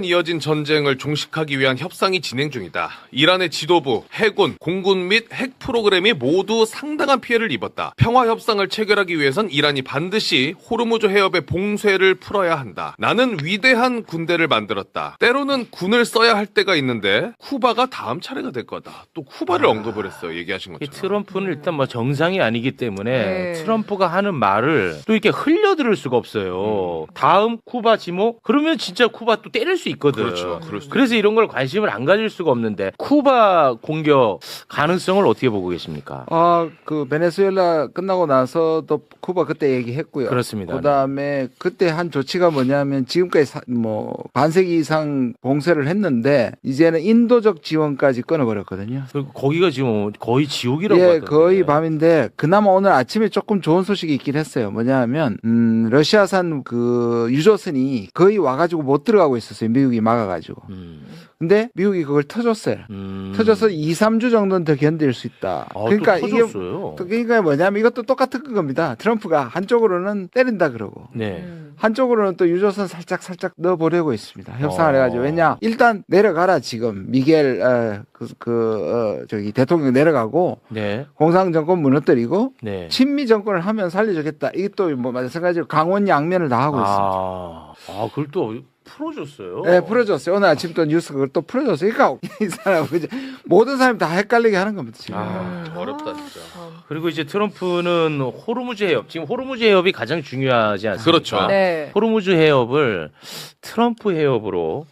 이어진 전쟁을 종식하기 위한 협상이 진행 중이다. 이란의 지도부, 해군, 공군 및 핵 프로그램이 모두 상당한 피해를 입었다. 평화 협상을 체결하기 위해선 이란이 반드시 호르무즈 해협의 봉쇄를 풀어야 한다. 나는 위대한 군대를 만들었다. 때로는 군을 써야 할 때가 있는데 쿠바가 다음 차례가 될 거다. 또 쿠바를 언급을 했어요. 얘기하신 것처럼. 트럼프는 일단 뭐 정상이 아니기 때문에 네. 트럼프가 하는 말을 또 이렇게 흘려들을 수가 없어요. 다음 쿠바 지목? 그러면 진짜 쿠바 또 때릴 수 있거든. 그렇죠. 그럴 수도 그래서 이런 걸 관심을 안 가질 수가 없는데 쿠바 공격 가능성을 어떻게 보고 계십니까? 그 베네수엘라 끝나고 나서도 쿠바 그때 얘기했고요. 그렇습니다. 그다음에 그때 한 조치가 뭐냐면 지금까지 반세기 이상 봉쇄를 했는데 이제는 인도적 지원까지 끊어버렸거든요. 그리고 거기가 지금 거의 지옥이라고 예, 하던데. 거의 밤인데 그나마 오늘 아침에 조금 좋은 소식이 있긴 했어요. 뭐냐면 러시아산 그 유조선이 거의 와가지고 못 들어가고 있었어요. 미국이 막아가지고. 근데 미국이 그걸 터줬어요. 터져서 2, 3주 정도는 더 견딜 수 있다. 그러니까 또 이게 터졌어요. 그러니까 뭐냐면 이것도 똑같은 겁니다. 트럼프가 한쪽으로는 때린다 그러고 네. 한쪽으로는 또 유조선 살짝 넣어보려고 있습니다. 협상을 해가지고. 왜냐 일단 내려가라 지금 미겔 저기 대통령 내려가고 네. 공산 정권 무너뜨리고 네. 친미 정권을 하면 살려주겠다. 이게 또 뭐 마찬가지로 강원 양면을 다 하고 있습니다. 그걸 또 풀어줬어요. 네, 풀어줬어요. 오늘 아침 또 뉴스 그걸 또 풀어줬어요. 그러니까 이 사람 이제 모든 사람이 다 헷갈리게 하는 겁니다. 지금. 어렵다 진짜. 그리고 이제 트럼프는 호르무즈 해협, 지금 호르무즈 해협이 가장 중요하지 않습니까? 그렇죠. 네. 호르무즈 해협을 트럼프 해협으로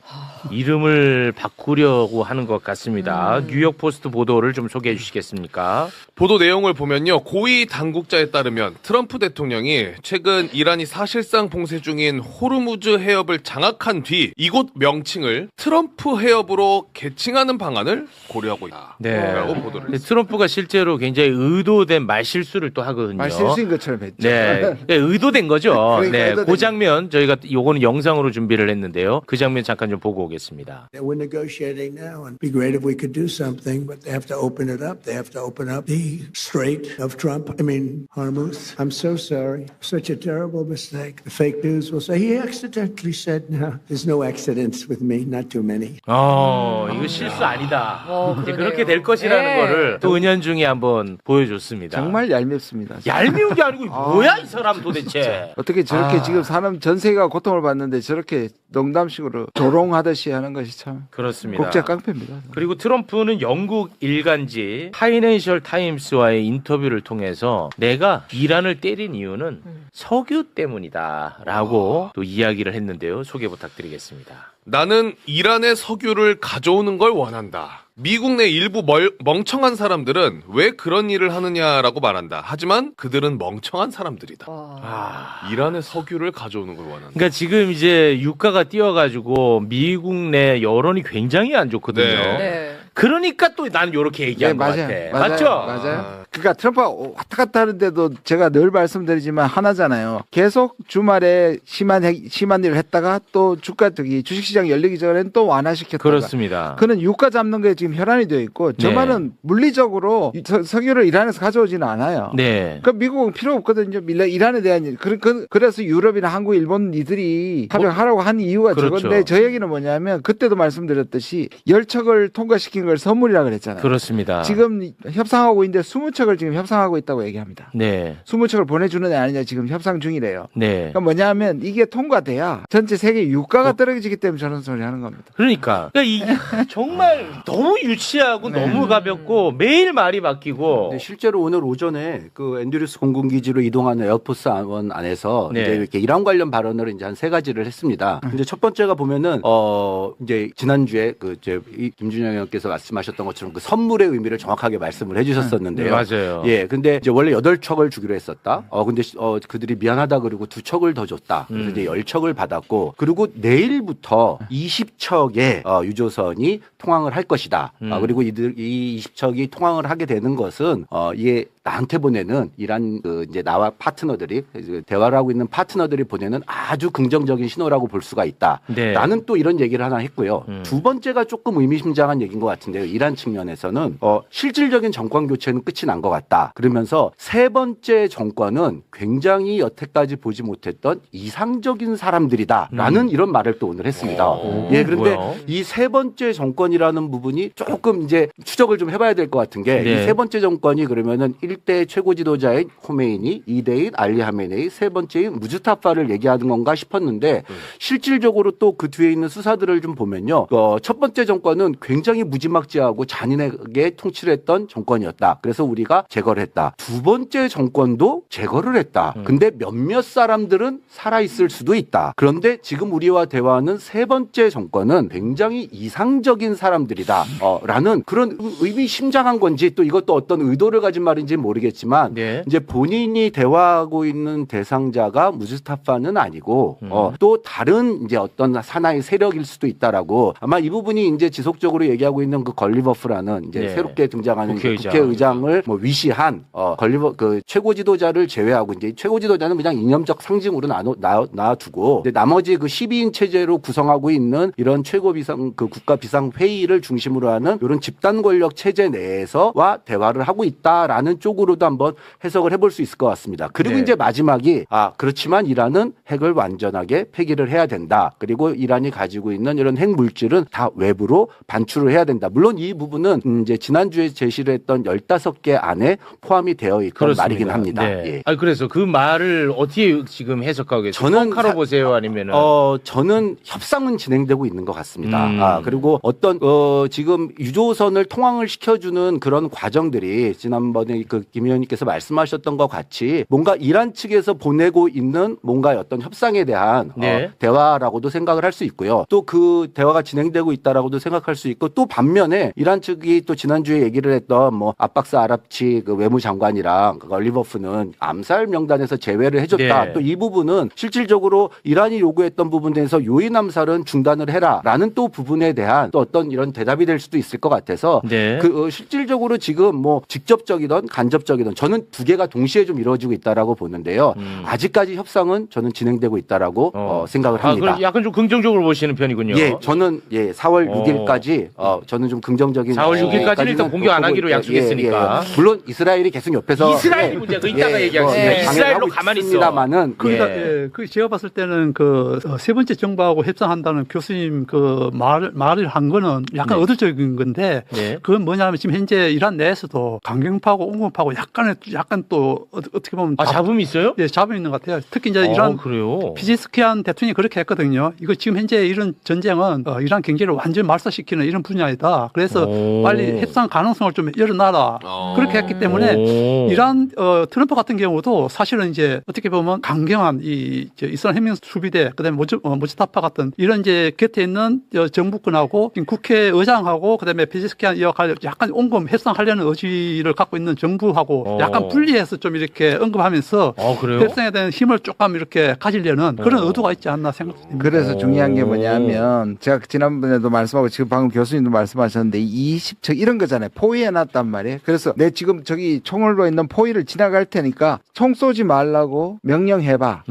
이름을 바꾸려고 하는 것 같습니다. 뉴욕 포스트 보도를 좀 소개해 주시겠습니까? 보도 내용을 보면요. 고위 당국자에 따르면 트럼프 대통령이 최근 이란이 사실상 봉쇄 중인 호르무즈 해협을 장악한 뒤 이곳 명칭을 트럼프 해협으로 개칭하는 방안을 고려하고 있다. 네. 라고 보도를 했습니다. 트럼프가 실제로 굉장히 의도된 말실수를 또 하거든요. 말실수인 것처럼 했죠. 네, 네, 의도된 거죠. 그러니까 네, 의도된 그 장면 저희가 요거는 영상으로 준비를 했는데요. 그 장면 잠깐 좀 보고 오겠습니다. We're negotiating now, and it'd be great if we could do something, but they have to open it up. They have to open up the Strait of Hormuz. I'm so sorry. Such a terrible mistake. The fake news will say he accidentally said, no, there's no accidents with me, not too many. 이거 실수 아니다. 이제 그러네요. 그렇게 될 것이라는 네. 거를 또 은연중에 한번 보여줬습니다. 정말 얄밉습니다. 얄미운 게 아니고 뭐야 이 사람 도대체. 어떻게 저렇게 지금 사람 전 세계가 고통을 받는데 저렇게 농담식으로 조롱하듯이 하는 것이 참 그렇습니다. 국제 깡패입니다. 그리고 트럼프는 영국 일간지 파이낸셜 타임스와의 인터뷰를 통해서 내가 이란을 때린 이유는 석유 때문이다라고 또 이야기를 했는데요. 소개 부탁드리겠습니다. 나는 이란의 석유를 가져오는 걸 원한다. 미국 내 일부 멍청한 사람들은 왜 그런 일을 하느냐라고 말한다. 하지만 그들은 멍청한 사람들이다. 이란의 석유를 가져오는 걸 원한다. 그러니까 지금 이제 유가가 뛰어가지고 미국 내 여론이 굉장히 안 좋거든요. 네. 네. 그러니까 또 나는 이렇게 얘기한 것 같아. 맞죠? 맞아요. 그러니까 트럼프가 왔다 갔다 하는데도 제가 늘 말씀드리지만 하나잖아요. 계속 주말에 심한 일을 했다가 또 주식시장 열리기 전에는 또 완화시켰다가. 그렇습니다. 그는 유가 잡는 거에 지금 혈안이 되어 있고 저 네. 말은 물리적으로 석유를 이란에서 가져오지는 않아요. 네. 그 미국은 필요 없거든요. 이란에 대한 일. 그래서 유럽이나 한국, 일본 이들이 합의하라고 한 이유가 그렇죠. 저건데 저 얘기는 뭐냐면 그때도 말씀드렸듯이 열척을 통과시킨 걸 선물이라 그랬잖아요. 그렇습니다. 지금 협상하고 있는데 20척을 지금 협상하고 있다고 얘기합니다. 네. 20척을 보내주느냐 아니냐 지금 협상 중이래요. 네. 그러니까 뭐냐면 이게 통과돼야 전체 세계 유가가 떨어지기 때문에 저런 소리 하는 겁니다. 그러니까 이게 정말 너무 유치하고 너무 가볍고 매일 말이 바뀌고 네, 실제로 오늘 오전에 그 앤드류스 공군기지로 이동하는 에어포스 원 안에서 네. 이제 이렇게 이란 관련 발언을 이제 한 세 가지를 했습니다. 이제 첫 번째가 보면은 이제 지난주에 김준영 의원께서 말씀하셨던 것처럼 그 선물의 의미를 정확하게 말씀을 해주셨었는데요. 맞아요. 예, 근데 이제 원래 8척을 주기로 했었다. 근데 그들이 미안하다 그리고 2척을 더 줬다. 그래서 이제 10척을 받았고 그리고 내일부터 20척의 유조선이 통항을 할 것이다. 그리고 이 20척이 통항을 하게 되는 것은 이게 나한테 보내는 이란 그 이제 나와 파트너들이 대화를 하고 있는 파트너들이 보내는 아주 긍정적인 신호라고 볼 수가 있다. 네. 라는 또 이런 얘기를 하나 했고요. 두 번째가 조금 의미심장한 얘기인 것 같은데요. 이란 측면에서는 실질적인 정권 교체는 끝이 난 것 같다. 그러면서 세 번째 정권은 굉장히 여태까지 보지 못했던 이상적인 사람들이다라는 이런 말을 또 오늘 했습니다. 예, 그런데 뭐야? 이 세 번째 정권이라는 부분이 조금 이제 추적을 좀 해봐야 될 것 같은 게 이 네. 세 번째 정권이 그러면은 1대 최고 지도자인 호메이니, 2대인 알리 하메네이, 세 번째인 무즈타파를 얘기하는 건가 싶었는데 실질적으로 또 그 뒤에 있는 수사들을 좀 보면요. 첫 번째 정권은 굉장히 무지막지하고 잔인하게 통치를 했던 정권이었다. 그래서 우리가 제거를 했다. 두 번째 정권도 제거를 했다. 근데 몇몇 사람들은 살아있을 수도 있다. 그런데 지금 우리와 대화하는 세 번째 정권은 굉장히 이상적인 사람들이다. 라는 그런 의미심장한 건지 또 이것도 어떤 의도를 가진 말인지 모르겠지만 네. 이제 본인이 대화하고 있는 대상자가 무스타파는 아니고 또 다른 이제 어떤 하나의 세력일 수도 있다라고 아마 이 부분이 이제 지속적으로 얘기하고 있는 그 걸리버프라는 이제 네. 새롭게 등장하는 국회의장. 국회의장을 뭐 위시한 걸리버 그 최고 지도자를 제외하고 이제 최고 지도자는 그냥 이념적 상징으로 놔두고 나머지 그 12인 체제로 구성하고 있는 이런 최고 비상 그 국가 비상 회의를 중심으로 하는 이런 집단 권력 체제 내에서와 대화를 하고 있다라는 쪽으로도 한번 해석을 해볼 수 있을 것 같습니다. 그리고 네. 이제 마지막이 그렇지만 이란은 핵을 완전하게 폐기를 해야 된다. 그리고 이란이 가지고 있는 이런 핵 물질은 다 외부로 반출을 해야 된다. 물론 이 부분은 이제 지난주에 제시를 했던 15개 안에 포함이 되어 있던 그렇습니다. 말이긴 합니다. 네. 예. 아니 그래서 그 말을 어떻게 지금 해석하고 계세요? 저는 뻥카로 보세요 아니면은 저는 협상은 진행되고 있는 것 같습니다. 그리고 어떤 지금 유조선을 통항을 시켜주는 그런 과정들이 지난번에 그 김 의원님께서 말씀하셨던 것 같이 뭔가 이란 측에서 보내고 있는 뭔가 어떤 협상에 대한 네. 대화라고도 생각을 할 수 있고요. 또 그 대화가 진행되고 있다라고도 생각할 수 있고 또 반면에 이란 측이 또 지난주에 얘기를 했던 뭐 아박스 아랍치 그 외무장관이랑 그 얼리버프는 암살 명단에서 제외를 해줬다. 네. 또 이 부분은 실질적으로 이란이 요구했던 부분에서 요인 암살은 중단을 해라라는 또 부분에 대한 또 어떤 이런 대답이 될 수도 있을 것 같아서 네. 실질적으로 지금 뭐 직접적이든 간접적이든 저는 두 개가 동시에 좀 이루어지고 있다라고 보는데요. 아직까지 협상은 저는 진행되고 있다라고 생각을 합니다. 그럼 약간 좀 긍정적으로 보시는 편이군요. 예, 저는 4월 6일까지 저는 좀 긍정적인 4월 6일까지는 일단 공격 안 하기로 약속했으니까. 물론 이스라엘이 계속 옆에서 이스라엘 문제가 이따가 얘기하겠습니다. 이스라엘로 가만히 있어. 있습니다만은 그러니까 예. 그 제가 봤을 때는 그 세 번째 정부하고 협상한다는 교수님 그 말을 한 거는 약간 네. 의도적인 건데 네. 그건 뭐냐면 지금 현재 이란 내에서도 강경파하고 온건파하고 약간 또 어떻게 보면 잡음이 있어요? 예, 잡음이 있는 것 같아요. 특히 이제 이란 그래요. 피제스키안 대통령이 그렇게 했거든요. 이거 지금 현재 이런 전쟁은 이란 경제를 완전히 말살시키는 이런 분야이다. 그래서 빨리 협상 가능성을 좀 열어놔라. 그렇게 했기 때문에 이란 트럼프 같은 경우도 사실은 이제 어떻게 보면 강경한 이스라엘 혁명 수비대 그다음에 모즈타파 같은 이런 이제 곁에 있는 정부권하고 지금 국회의장하고 그다음에 피제스키안 약간 온건 협상하려는 의지를 갖고 있는 정부하고 약간 분리해서 좀 이렇게 언급하면서 그래요? 협상에 대한 힘을 조금 이렇게 가지려는 그런 의도가 있지 않나 생각됩니다. 그래서 중요한 게 뭐냐면 제가 지난번에도 말씀하고 지금 방금 교수님도 말씀하셨는데 20척 이런 거잖아요. 포위해놨단 말이에요. 그래서 내 지금 저기 총을로 있는 포위를 지나갈 테니까 총 쏘지 말라고 명령해봐.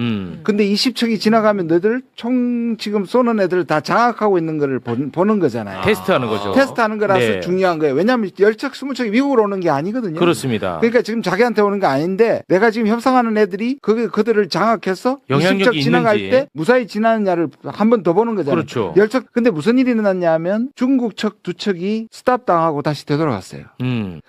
근데 20척이 지나가면 너희들 총 지금 쏘는 애들 다 장악하고 있는 거를 보는 거잖아요. 테스트하는 거죠. 테스트하는 거라서 네. 중요한 중요한 거예요. 왜냐하면 10척, 20척이 미국으로 오는 게 아니거든요. 그렇습니다. 그러니까 지금 자기한테 오는 거 아닌데 내가 지금 협상하는 애들이 그들을 장악해서 영향력이 20척 지나갈 있는지. 때 무사히 지나느냐를 한 번 더 보는 거잖아요. 그렇죠. 10척. 근데 무슨 일이 일어났냐면 중국 척 두 척이 스탑 당하고 다시 되돌아갔어요.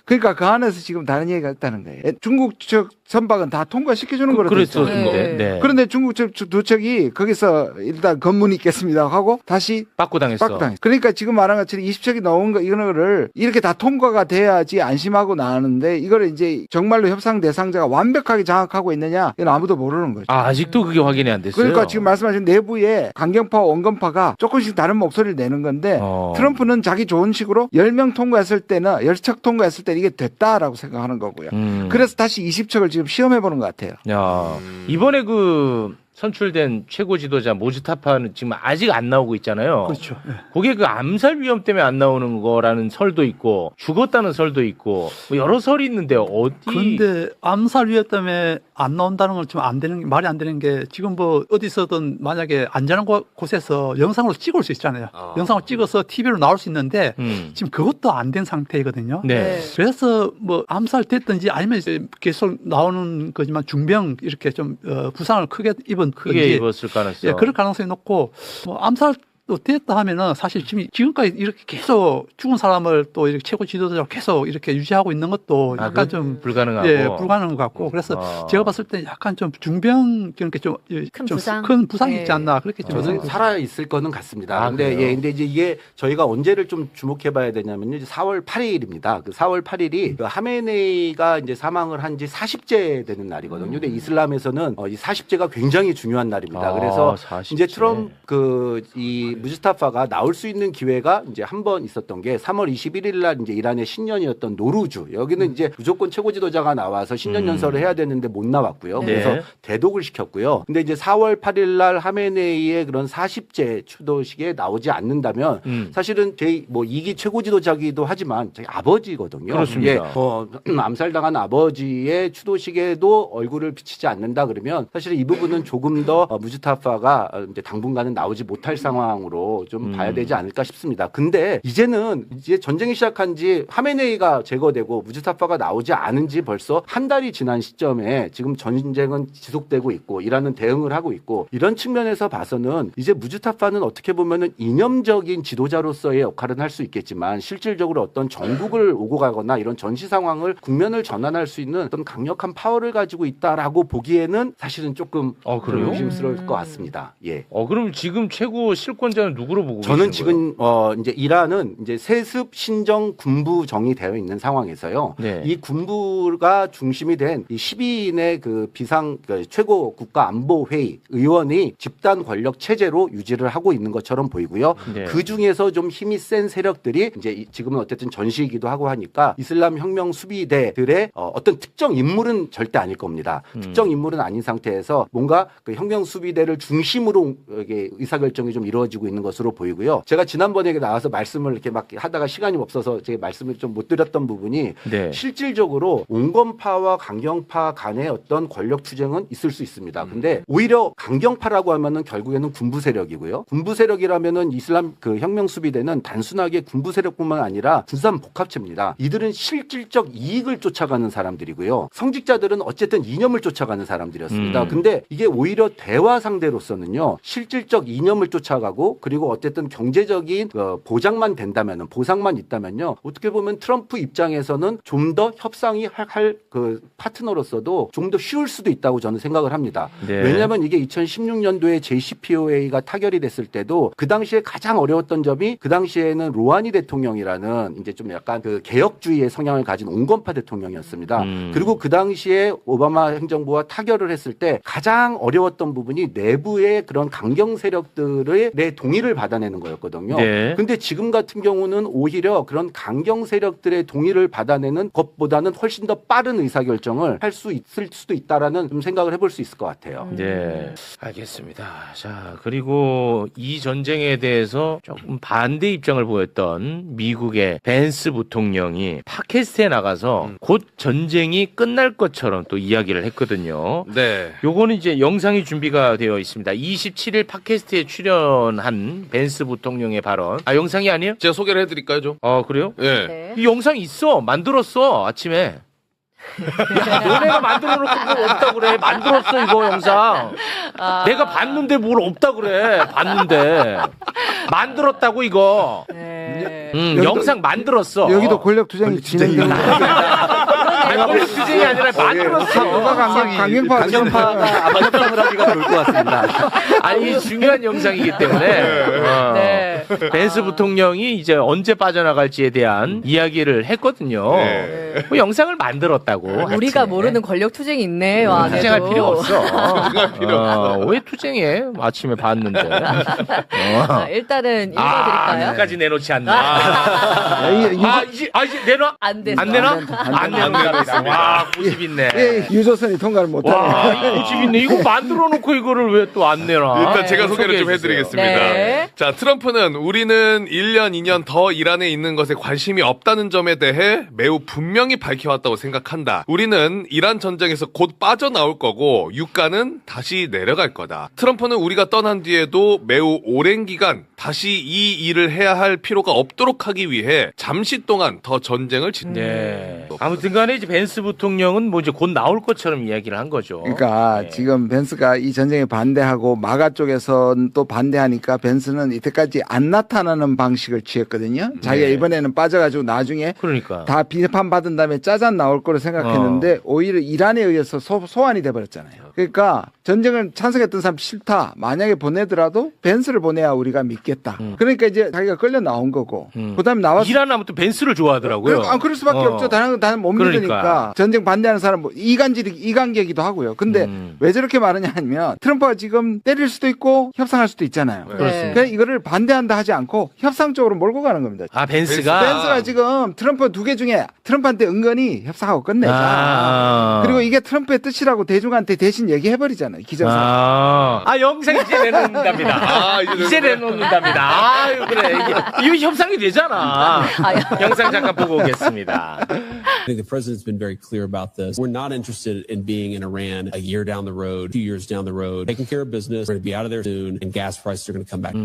그러니까 그 안에서 지금 다른 얘기가 있다는 거예요. 중국 척 선박은 다 통과시켜주는 거로 돼 있어요. 그랬었는데. 네. 그런데 중국 척 두 척이 거기서 일단 건문이 있겠습니다 하고 다시 빠꾸 당했어. 빡당했어. 그러니까 지금 말한 것처럼 20척이 나온 거 이거를 이렇게 다 통과가 돼야지 안심하고 나왔는데 이거를 이제 정말로 협상 대상자가 완벽하게 장악하고 있느냐 이건 아무도 모르는 거죠. 아직도 그게 확인이 안 됐어요. 그러니까 지금 말씀하신 내부에 강경파와 온건파가 조금씩 다른 목소리를 내는 건데 트럼프는 자기 좋은 식으로 10명 통과했을 때는 10척 통과했을 때 이게 됐다라고 생각하는 거고요. 그래서 다시 20척을 지금 시험해 보는 것 같아요. 야, 이번에 그 선출된 최고 지도자 모즈타파는 지금 아직 안 나오고 있잖아요. 그렇죠. 예. 그게 그 암살 위험 때문에 안 나오는 거라는 설도 있고 죽었다는 설도 있고 뭐 여러 설이 있는데 어디? 근데 암살 위협 때문에 안 나온다는 건 좀 안 되는 말이 안 되는 게 지금 뭐 어디서든 만약에 안전한 곳에서 영상으로 찍을 수 있잖아요. 영상을 찍어서 TV로 나올 수 있는데 지금 그것도 안 된 상태거든요. 네. 그래서 뭐 암살 됐든지 아니면 이제 계속 나오는 거지만 중병 이렇게 좀 부상을 크게 입은 크게 입었을 가능성. 예, 그럴 가능성이 높고 뭐 암살 또 됐다 하면은 사실 지금까지 이렇게 계속 죽은 사람을 또 이렇게 최고 지도자로 계속 이렇게 유지하고 있는 것도 약간 좀 불가능하고. 예, 불가능한 것 같고 그래서 제가 봤을 때 약간 좀 중병 이렇게 큰 부상? 큰 부상이 있지 않나 그렇게 좀 저는 살아 있을 거는 같습니다. 아, 근데 그래요? 근데 이제 이게 저희가 언제를 좀 주목해봐야 되냐면요, 이제 4월 8일입니다. 그 4월 8일이 그 하메네이가 이제 사망을 한 지 40째 되는 날이거든요. 근데 이슬람에서는 이 40제가 굉장히 중요한 날입니다. 그래서 40째. 이제 트럼프 이 무즈타파가 나올 수 있는 기회가 이제 한 번 있었던 게 3월 21일 날 이제 이란의 신년이었던 노루주. 여기는 이제 무조건 최고 지도자가 나와서 신년 연설을 해야 되는데 못 나왔고요. 네. 그래서 대독을 시켰고요. 근데 이제 4월 8일 날 하메네이의 그런 40제 추도식에 나오지 않는다면 사실은 제 뭐 2기 최고 지도자기도 하지만 저희 아버지거든요. 그렇습니다. 예, 암살당한 아버지의 추도식에도 얼굴을 비치지 않는다 그러면 사실 이 부분은 조금 더 무즈타파가 이제 당분간은 나오지 못할 상황으로 좀 봐야 되지 않을까 싶습니다. 근데 이제는 이제 전쟁이 시작한 지 하메네이가 제거되고 무즈타파가 나오지 않은 지 벌써 한 달이 지난 시점에 지금 전쟁은 지속되고 있고 이란은 대응을 하고 있고 이런 측면에서 봐서는 이제 무즈타파는 어떻게 보면은 이념적인 지도자로서의 역할은 할 수 있겠지만 실질적으로 어떤 전국을 오고 가거나 이런 전시 상황을 국면을 전환할 수 있는 어떤 강력한 파워를 가지고 있다라고 보기에는 사실은 조금 그래요? 의심스러울 것 같습니다. 예. 그럼 지금 최고 실권자는 누구로 보고 저는 계시는 거예요? 지금 이제 이란은 이제 세습 신정 군부정이 되어 있는 상황에서요. 네. 이 군부가 중심이 된 이 12인의 그 최고 국가 안보 회의 의원이 집단 권력 체제로 유지를 하고 있는 것처럼 보이고요. 네. 그 중에서 좀 힘이 센 세력들이 이제 지금은 어쨌든 전시이기도 하고 하니까 이슬람 혁명 수비대들의 어떤 특정 인물은 절대 아닐 겁니다. 특정 인물은 아닌 상태에서 뭔가 그 혁명 수비대를 중심으로 이게 의사결정이 좀 이루어지고 있는 것으로 보이고요. 제가 지난번에 나와서 말씀을 이렇게 막 하다가 시간이 없어서 제가 말씀을 좀 못 드렸던 부분이 네. 실질적으로 온건파와 강경파 간의 어떤 권력 투쟁은 있을 수 있습니다. 근데 오히려 강경파라고 하면은 결국에는 군부 세력이고요. 군부 세력이라면은 이슬람 그 혁명 수비대는 단순하게 군부 세력뿐만 아니라 군산 복합체입니다. 이들은 실질적 이익을 쫓아가는 사람들이고요. 성직자들은 어쨌든 이념을 쫓아가는 사람들이었습니다. 근데 이게 오히려 대화 상대로서는요. 실질적 이념을 쫓아가고 그리고 어쨌든 경제적인 보장만 된다면은 보상만 있다면요. 어떻게 보면 트럼프 입장에서는 좀 더 협상이 할 그 파트너로서도 좀 더 쉬울 수도 있다고 저는 생각을 합니다. 네. 왜냐하면 이게 2016년도에 JCPOA가 타결이 됐을 때도 그 당시에 가장 어려웠던 점이 그 당시에는 로하니 대통령이라는 이제 좀 약간 그 개혁주의의 성향을 가진 온건파 대통령이었습니다. 그리고 그 당시에 오바마 행정부와 타결을 했을 때 가장 어려웠던 부분이 내부의 그런 강경 세력들의 내 동의를 받아내는 거였거든요. 네. 근데 지금 같은 경우는 오히려 그런 강경 세력들의 동의를 받아내는 것보다는 훨씬 더 빠른 의사결정을 할 수 있을 수도 있다라는 좀 생각을 해볼 수 있을 것 같아요. 네, 알겠습니다. 자, 그리고 이 전쟁에 대해서 조금 반대 입장을 보였던 미국의 벤스 부통령이 팟캐스트에 나가서 곧 전쟁이 끝날 것처럼 또 이야기를 했거든요. 네. 요거는 이제 영상이 준비가 되어 있습니다. 27일 팟캐스트에 출연한 벤스 부통령의 발언. 영상이 아니에요? 제가 소개를 해드릴까요, 좀? 그래요? 예. 네. 이 영상 있어. 만들었어. 아침에. 야, 너네가 만들어 놓고 뭘 없다 그래. 만들었어, 이거 영상. 내가 봤는데 뭘 없다 그래. 봤는데. 만들었다고, 이거. 네. 영상 만들었어. 여기도 권력 투쟁이 진행되고 권력 투쟁이 아니라 만들었어. 누가 강경파 강경파가 아마 협상을 하기가 좋을 것 같습니다. 아니, 중요한 영상이기 때문에. 네. 벤스 부통령이 이제 언제 빠져나갈지에 대한 이야기를 했거든요. 네. 뭐 영상을 만들었다고. 우리가 아침에. 모르는 권력 투쟁이 있네. 요 안에도. 투쟁할 필요 없어. 투쟁할 필요 없어. 왜 투쟁해? 아침에 봤는데. 자, 일단은 읽어드릴까요? 끝까지 내놓지 않네. 이제 내놔? 안 돼. 안 내놔? 안 안 내놓습니다. 와, 고집 있네. 예, 유조선이 통과를 못하네. 와, 이 고집 있네. 이거 만들어 놓고 이거를 왜 또 안 내놔? 일단 제가 소개를 좀 소개해주세요. 해드리겠습니다. 네. 자, 트럼프는 우리는 1년, 2년 더 이란에 있는 것에 관심이 없다는 점에 대해 매우 분명히 밝혀왔다고 생각한다. 우리는 이란 전쟁에서 곧 빠져나올 거고 유가는 다시 내려갈 거다. 트럼프는 우리가 떠난 뒤에도 매우 오랜 기간 다시 이 일을 해야 할 필요가 없도록 하기 위해 잠시 동안 더 전쟁을 짓는다. 네. 아무튼 간에 이제 벤스 부통령은 뭐 이제 곧 나올 것처럼 이야기를 한 거죠. 그러니까 네. 지금 벤스가 이 전쟁에 반대하고 마가 쪽에서는 또 반대하니까 벤스는 이때까지 안 나타나는 방식을 취했거든요. 자기가 네. 이번에는 빠져가지고 나중에 그러니까. 다 비판받은 다음에 짜잔 나올 거로 생각했는데 오히려 이란에 의해서 소환이 돼버렸잖아요. 그러니까 전쟁을 찬성했던 사람 싫다. 만약에 보내더라도 벤스를 보내야 우리가 믿겠다. 그러니까 이제 자기가 끌려 나온 거고. 그다음에 나와서 이란 아무튼 벤스를 좋아하더라고요. 그럴 수밖에 없죠. 다른 못 그러니까. 믿으니까 전쟁 반대하는 사람 뭐 이간기이기도 하고요. 근데 왜 저렇게 말하냐 하면 트럼프가 지금 때릴 수도 있고 협상할 수도 있잖아요. 네. 그러니까 이거를 반대한다 하지 않고 협상 쪽으로 몰고 가는 겁니다. 아, 벤스가 벤스가 지금 트럼프 두 개 중에 트럼프한테 은근히 협상하고 끝내자. 아. 그리고 이게 트럼프의 뜻이라고 대중한테 대신 얘기해버리잖아요. 기자사. 영상 이제 내놓는답니다. 이제 내놓는답니다. 아유, 그래. 이거 협상이 되잖아. 영상 잠깐 보고 오겠습니다. I think the president's been very clear about this. We're not interested in being in Iran a year down the road, 2 years down the road, taking care of business. We're going to be out of there soon, and gas prices are going to come back.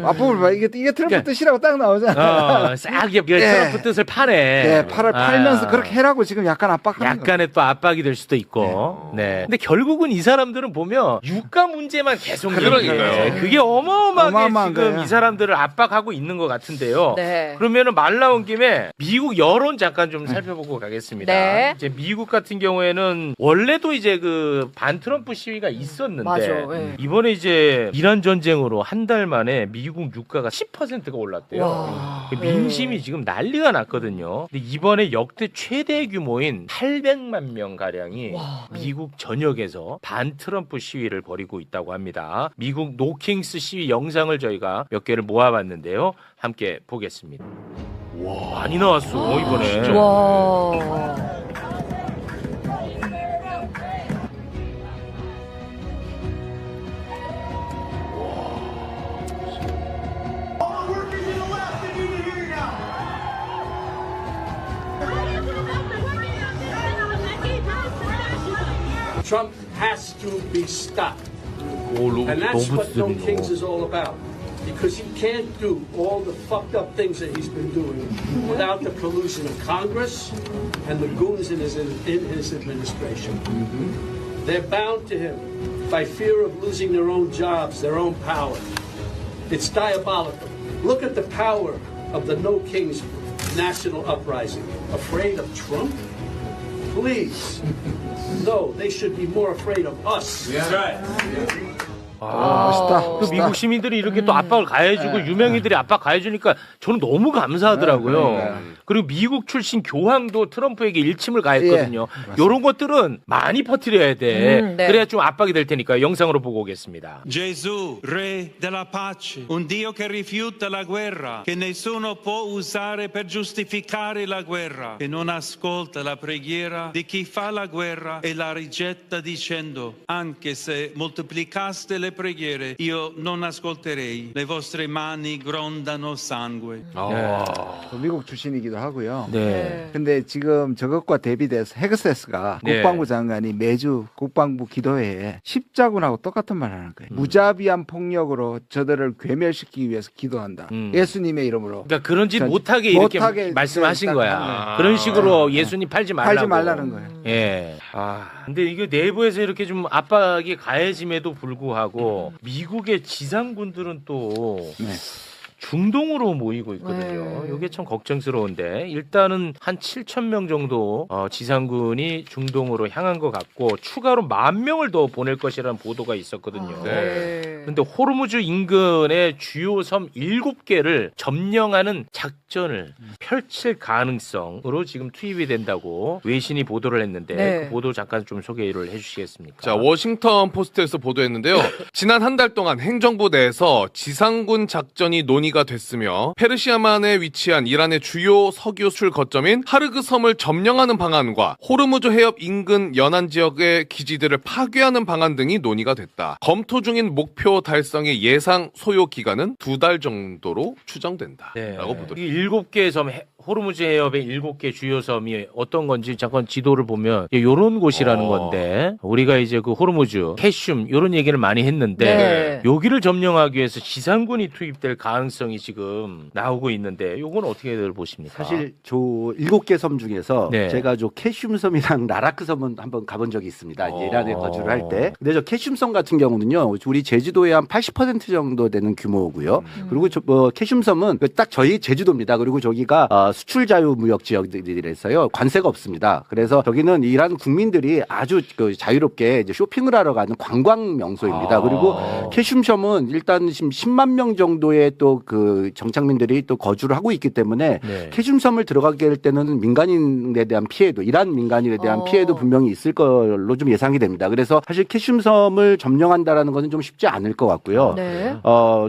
앞부분 봐. 이게 트럼프 뜻이라고 딱 나오잖아. 싹 트럼프 뜻을 파네. 네, 팔면서 그렇게 해라고 지금 약간 압박하는 거예요. 약간의 또 압박이 될 수도 있고. 네. 근데 결국은 이 사람들은 보면 유가 문제만 계속 그러니까요. 그게 어마어마하게 어마어마한 지금 거예요. 이 사람들을 압박하고 있는 것 같은데요. 네. 그러면은 말 나온 김에 미국 여론 잠깐 좀 살펴보고 가겠습니다. 네. 이제 미국 같은 경우에는 원래도 이제 그 반트럼프 시위가 있었는데 맞아, 네. 이번에 이제 이란 전쟁으로 한 달 만에 미국 유가가 10%가 올랐대요. 와. 민심이 지금 난리가 났거든요. 근데 이번에 역대 최대 규모인 800만 명 가량이 미국 전역에서 반트럼프 시위를 벌이고 있다고 합니다. 미국 노킹스 시위 영상을 저희가 몇 개를 모아봤는데요. 함께 보겠습니다. 와, 많이 나왔어 이번에. 와. Trump has to be stopped. 오, And that's what No 로봇들이 Kings is all about. Because he can't do all the fucked up things that he's been doing without the collusion of Congress and the goons in his administration. They're bound to him by fear of losing their own jobs, their own power. It's diabolical. Look at the power of the No Kings national uprising. Afraid of Trump? Please. No, they should be more afraid of us. That's right. 멋있다. 또 미국 시민들이 이렇게 또 압박을 가해주고 유명인들이 압박 가해주니까 저는 너무 감사하더라고요. 그리고 미국 출신 교황도 트럼프에게 일침을 가했거든요. 이런 것들은 많이 퍼뜨려야 돼. 네. 그래야 좀 압박이 될 테니까 영상으로 보고 오겠습니다. Gesù, Re della pace, un Dio che rifiuta la guerra, che nessuno può usare per giustificare la guerra, che non ascolta la preghiera di chi fa la guerra e la rigetta dicendo, anche se moltiplicaste le preghiere, io non ascolterei, le vostre mani grondano sangue. 미국 출신이기도 하고요. 네. 근데 지금 저것과 대비돼서 헤그세스가 네. 국방부 장관이 매주 국방부 기도회에 십자군하고 똑같은 말 하는 거예요. 무자비한 폭력으로 저들을 괴멸시키기 위해서 기도한다. 예수님의 이름으로. 그러니까 그런 짓 전- 못하게 이렇게 못하게 말씀하신 딱 거야. 하는 그런 식으로 예수님 팔지 말라고. 팔지 말라는 거예요. 예. 근데 이거 내부에서 이렇게 좀 압박이 가해짐에도 불구하고 미국의 지상군들은 또 네. 중동으로 모이고 있거든요. 네. 이게 참 걱정스러운데 일단은 한 7,000명 정도 지상군이 중동으로 향한 것 같고 추가로 10,000명을 더 보낼 것이라는 보도가 있었거든요. 네. 근데 호르무즈 인근의 주요 섬 7개를 점령하는 작전을 펼칠 가능성으로 지금 투입이 된다고 외신이 보도를 했는데 네. 그 보도 잠깐 좀 소개를 해주시겠습니까? 자, 워싱턴 포스트에서 보도했는데요. 지난 한 달 동안 행정부 내에서 지상군 작전이 논의가 됐으며 페르시아만에 위치한 이란의 주요 석유 수출 거점인 하르그 섬을 점령하는 방안과 호르무즈 해협 인근 연안 지역의 기지들을 파괴하는 방안 등이 논의가 됐다. 검토 중인 목표 달성의 예상 소요 기간은 2달 정도로 추정된다. 라고 보도를. 이 7개 섬 호르무즈 해협의 7개 주요 섬이 어떤 건지 잠깐 지도를 보면 이런 곳이라는 건데 우리가 이제 그 호르무즈, 캐슘 이런 얘기를 많이 했는데 네. 여기를 점령하기 위해서 지상군이 투입될 가능성이 지금 나오고 있는데 이건 어떻게들 보십니까? 사실 저 7개 섬 중에서 네. 제가 저 캐슘 섬이랑 라라크 섬은 한번 가본 적이 있습니다. 이제 이란에 거주를 할 때. 근데 저 캐슘 섬 같은 경우는요, 우리 제주도의 한 80% 정도 되는 규모고요. 그리고 캐슘 섬은 딱 저희 제주도입니다. 그리고 저기가 수출 자유 무역 지역들이라서요, 관세가 없습니다. 그래서 저기는 이란 국민들이 아주 그 자유롭게 이제 쇼핑을 하러 가는 관광 명소입니다. 그리고 캐슘 섬은 일단 지금 10만 명 정도의 또 그 정착민들이 또 거주를 하고 있기 때문에 네. 캐슘 섬을 들어가게 될 때는 민간인에 대한 피해도, 이란 민간인에 대한 피해도 분명히 있을 걸로 좀 예상이 됩니다. 그래서 사실 캐슘 섬을 점령한다라는 것은 좀 쉽지 않을 것 같고요. 네.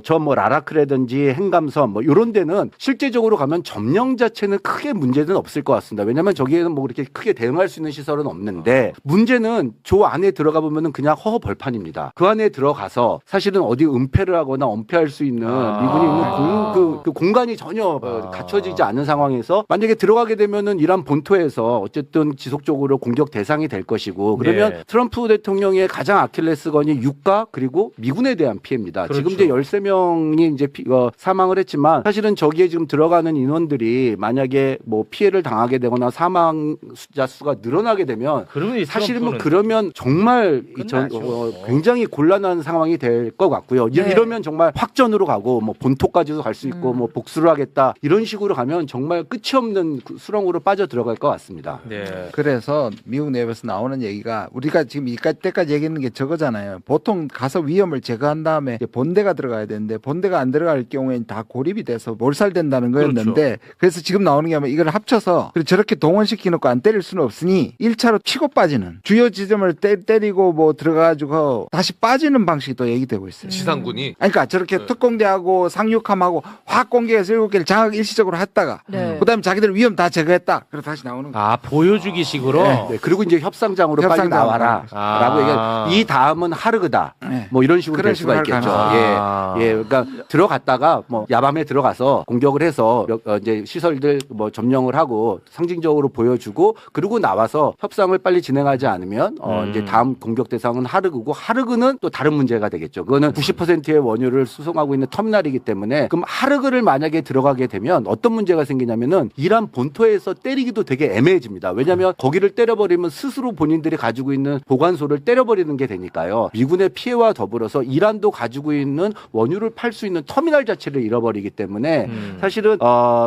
저 뭐 라라크라든지 행감섬 뭐 이런 데는 실제적으로 가면 점령 자체는 크게 문제는 없을 것 같습니다. 왜냐하면 저기에는 뭐 그렇게 크게 대응할 수 있는 시설은 없는데 문제는 저 안에 들어가 보면은 그냥 허허 벌판입니다. 그 안에 들어가서 사실은 어디 은폐를 하거나 엄폐할 수 있는 미군이 있는 그 공간이 전혀 갖춰지지 않은 상황에서 만약에 들어가게 되면은 이란 본토에서 어쨌든 지속적으로 공격 대상이 될 것이고 그러면 네. 트럼프 대통령의 가장 아킬레스건이 유가 그리고 미군에 대한 피해입니다. 그렇죠. 지금 이제 13명이 이제 사망을 했지만 사실은 저기에 지금 들어가는 인원들이 만약에 뭐 피해를 당하게 되거나 사망자 수가 늘어나게 되면 그러면 이 사실은 뭐 트럼프는 그러면 정말 끝나죠. 굉장히 곤란한 상황이 될 것 같고요. 네. 이러면 정말 확전으로 가고 뭐 본토까지도 갈 수 있고 뭐 복수를 하겠다 이런 식으로 가면 정말 끝이 없는 수렁으로 빠져 들어갈 것 같습니다. 네. 그래서 미국 내부에서 나오는 얘기가 우리가 지금 이때까지 얘기하는 게 저거잖아요. 보통 가서 위험을 제거한 다음에 이제 본대가 들어가야 되는데 본대가 안 들어갈 경우에는 다 고립이 돼서 몰살된다는 거였는데 그래서 지금 나오는 게 이걸 합쳐서 저렇게 동원시켜놓고 안 때릴 수는 없으니 1차로 치고 빠지는 주요 지점을 때리고 뭐 들어가가지고 다시 빠지는 방식이 또 얘기되고 있어요. 지상군이. 그러니까 저렇게 특공대하고 상륙함하고 확 공격해서 7개를 장악 일시적으로 했다가 네. 그다음에 자기들 위험 다 제거했다. 그래서 다시 나오는 거예요. 보여주기 식으로 네, 그리고 이제 협상장으로 빨리 협상장으로. 나와라라고 얘기해. 이 다음은 하르그다. 네. 뭐 이런 식으로 그런 될 수가 식으로 있겠죠. 할 예, 그러니까 들어갔다가 뭐 야밤에 들어가서 공격을 해서 이제 시설들 뭐 점령을 하고 상징적으로 보여주고 그리고 나와서 협상을 빨리 진행하지 않으면 이제 다음 공격 대상은 하르그고 하르그는 또 다른 문제가 되겠죠. 그거는 90%의 원유를 수송하고 있는 터미널이기 때문에 그럼 하르그를 만약에 들어가게 되면 어떤 문제가 생기냐면은 이란 본토에서 때리기도 되게 애매해집니다. 왜냐하면 거기를 때려버리면 스스로 본인들이 가지고 있는 보관소를 때려버리는 게 되니까요. 미군의 피해와 더불어서 이란도 가지고 있는 원유를 팔 수 있는 터미널 자체를 잃어버리기 때문에 사실은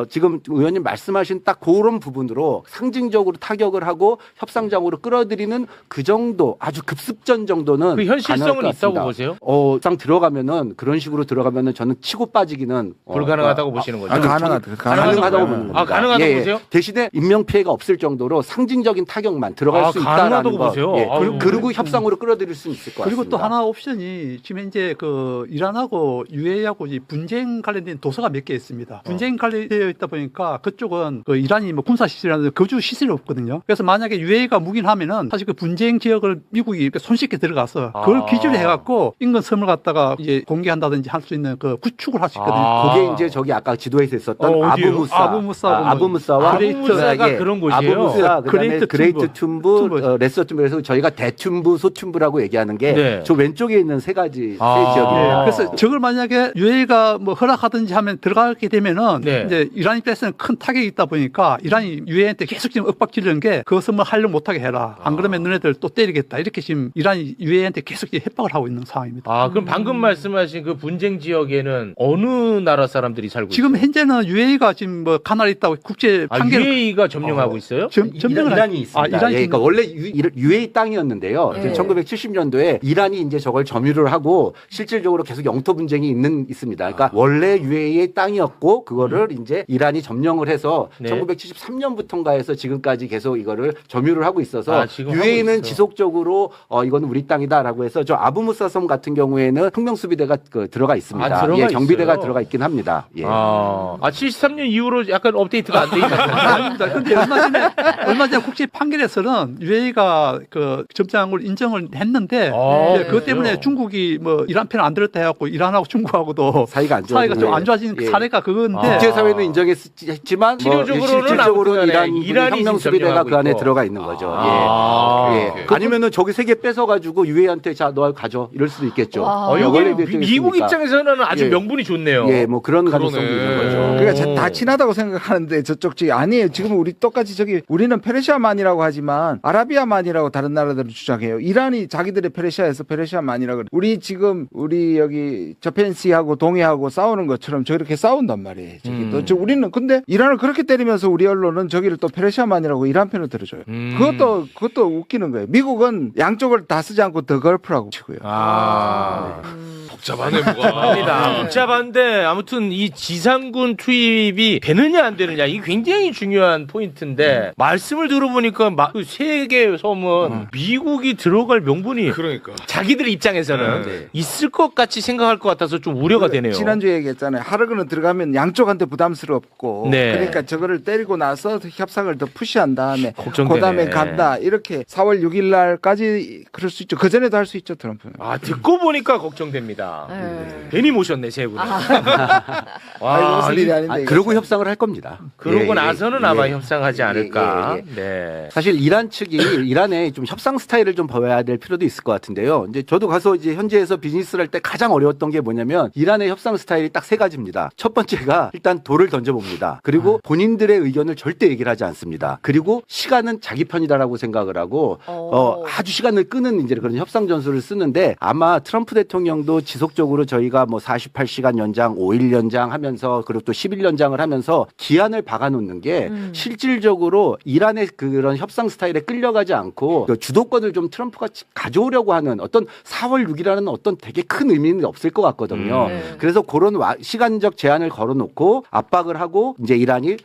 지금 의원님 말씀하신 딱 그런 부분으로 상징적으로 타격을 하고 협상장으로 끌어들이는 그 정도 아주 급습전 정도는 그 현실성은 가능할 것 있다고 같습니다. 보세요? 상 들어가면은 그런 식으로 들어가면은 저는 치고 빠지기는 불가능하다고 보시는 거죠? 가능하다고 보는 겁니다. 가능하다고 보세요? 대신에 인명 피해가 없을 정도로 상징적인 타격만 들어갈 수 있다라는 가능하다고 거. 보세요? 예. 아유. 그리고 협상으로 끌어들일 수 있을 것 같습니다. 그리고 또 하나 옵션이 지금 현재 그 이란하고 UAE하고 분쟁 관련된 도서가 몇 개 있습니다. 분쟁 관련되어 있다 보니까 그쪽은 그 이란이 뭐 군사 시설이라든지 거주 시설이 없거든요. 그래서 만약에 UAE가 묵인하면은 사실 그 분쟁 지역을 미국이 이렇게 손쉽게 들어가서 그걸 기준으로 해갖고 인근 섬을 갖다가 이제 공개한다든지 할 수 있는 그 구축을 할 수 있거든요. 그게 이제 저기 아까 지도에서 있었던 아부무사와 아부무사가 그런 곳이에요. 아부무사 그다음에 그레이트 툼브, 툼브. 레서 툼브 그래서 저희가 대툼부, 소툼부라고 얘기하는 게 네. 저 왼쪽에 있는 세 가지 세 예, 지역입니다. 그래서 저걸 만약에 UAE가 뭐 허락하든지 하면 들어가게 되면은 네. 이제 이란 입장에서는 큰 타격이 있다 보니까 이란이 UAE한테 계속 지금 윽박 지르는 게 그것을 뭐 하려고 못하게 해라. 안 그러면 너네들 또 때리겠다. 이렇게 지금 이란이 UAE한테 계속 협박을 하고 있는 상황입니다. 그럼 방금 말씀하신 그 분쟁 지역에는 어느 나라 사람들이 살고 지금 있어요? 현재는 UAE가 지금 뭐 가나에 있다고 국제 판결 UAE가 점령하고 있어요? 점령을 이란이 있습니다. 이란이 예, 그러니까 원래 UAE 땅이었는데요. 네. 1970년도에 이란이 이제 저걸 점유를 하고 실질적으로 계속 영토 분쟁이 있습니다. 그러니까 원래 UAE의 땅이었고 그거를 이제 이란이 점령을 해서 네. 1973년부터인가 해서 지금까지 계속 이거를 점유를 하고 있어서 지금 하고 UAE는 있어. 지속적으로 이거는 우리 땅이다라고 해서 저 아부무사 섬 같은 경우에는 혁명수비대가 들어가 있습니다. 들어가 예, 경비대가 있어요? 들어가 있긴 합니다. 예. 73년 이후로 약간 업데이트가 안 돼 있나? 아닙니다. 근데 얼마 전에 국제 판결에서는 UAE가 그 점장을 인정을 했는데 예, 그것 때문에 그래요? 중국이 뭐 이란 편을 안 들었다 해갖고 이란하고 중국하고도 사이가 안 좀 좋아지는 안 좋아진 예. 사례가 그건데 국제사회는 인정했지만 실질적으로는 이란이 혁명수비대가 그 안에 있고. 들어가 있는 거죠. 예. 아니면은 저기 세 개 뺏어가지고 UAE한테 자 너 가져 이럴 수도 있겠죠. 이게 원래 미국 입장에서는 아주 예. 명분이 좋네요. 예, 뭐 그런 가능성도 있는 거죠. 그러니까 다 친하다고 생각하는데 저쪽 측이 아니에요. 지금 우리 똑같이 우리는 페르시아만이라고 하지만 아라비아만이라고 다른 나라들은 주장해요. 이란이 자기들의 페르시아에서 페르시아만이라고 그래. 우리 여기 저펜시하고 동해하고 싸우는 것처럼 저렇게 싸운단 말이에요. 우리는 근데 이란을 그렇게 때리면서 우리 언론은 저기를 또 페르시아만이라고 이란 편을 들어줘요. 그것도 웃기는 거예요. 미국은 양쪽을 다 쓰지 않고 더 걸프라고 치고요. 복잡하네 뭐가. 복잡한데 아무튼 이 지상군 투입이 되느냐 안 되느냐 이게 굉장히 중요한 포인트인데 말씀을 들어보니까 세 개 섬은 미국이 들어갈 명분이 그러니까. 자기들 입장에서는 있을 것 같이 생각할 것 같아서 좀 우려가 되네요. 지난주에 얘기했잖아요. 하르그는 들어가면 양쪽한테 부담스럽고 네. 그러니까 저거를 때리고 나서 협상을 더 푸시한 다음에 걱정되네. 그다음에 간다. 이렇게 4월 6일 날까지 그럴 수 있죠. 그전에도 할 수 있죠. 트럼프는. 듣고 보니까 걱정됩니다. 괜히 모셨네 세 분. 아이고 무슨 일이 아닌데. 그러고 협상을 할 겁니다. 그러고 나서는 아마 협상하지 않을까. 예. 네. 사실 이란 측이 이란의 좀 협상 스타일을 좀 봐야 될 필요도 있을 것 같은데요. 이제 저도 가서 이제 현지에서 비즈니스를 할 때 가장 어려웠던 게 뭐냐면 이란의 협상 스타일이 딱 세 가지입니다. 첫 번째가 일단 돌을 던져봅니다. 그리고 본인들의 의견을 절대 얘기를 하지 않습니다. 그리고 시간은 자기 편이다라고 생각을 하고 아주 시간을 끄는 이제 그런 협상 전술을 쓰는데 아마 트럼프 대통령도 지속적으로 저희가 뭐 48시간 연장, 5일 연장 하면서 그리고 또 10일 연장을 하면서 기한을 박아놓는 게 실질적으로 이란의 그런 협상 스타일에 끌려가지 않고 그 주도권을 좀 트럼프가 가져오려고 하는 어떤 4월 6일이라는 어떤 되게 큰 의미는 없을 것 같거든요. 그래서 그런 시간적 제한을 걸어놓고 압박을 하고 이제 이란이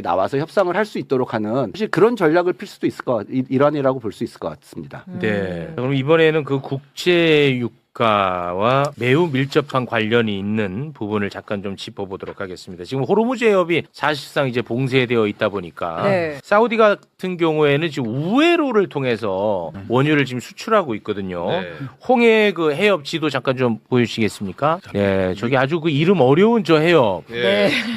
나와서 협상을 할 수 있도록 하는 사실 그런 전략을 필 수도 있을 이란이라고 볼 수 있을 것 같습니다. 네. 그럼 이번에는 그 국가와 매우 밀접한 관련이 있는 부분을 잠깐 좀 짚어보도록 하겠습니다. 지금 호르무즈 해협이 사실상 이제 봉쇄되어 있다 보니까 사우디 같은 경우에는 지금 우회로를 통해서 원유를 지금 수출하고 있거든요. 홍해 그 해협 지도 잠깐 좀 보여주시겠습니까? 네, 저기 아주 그 이름 어려운 저 해협.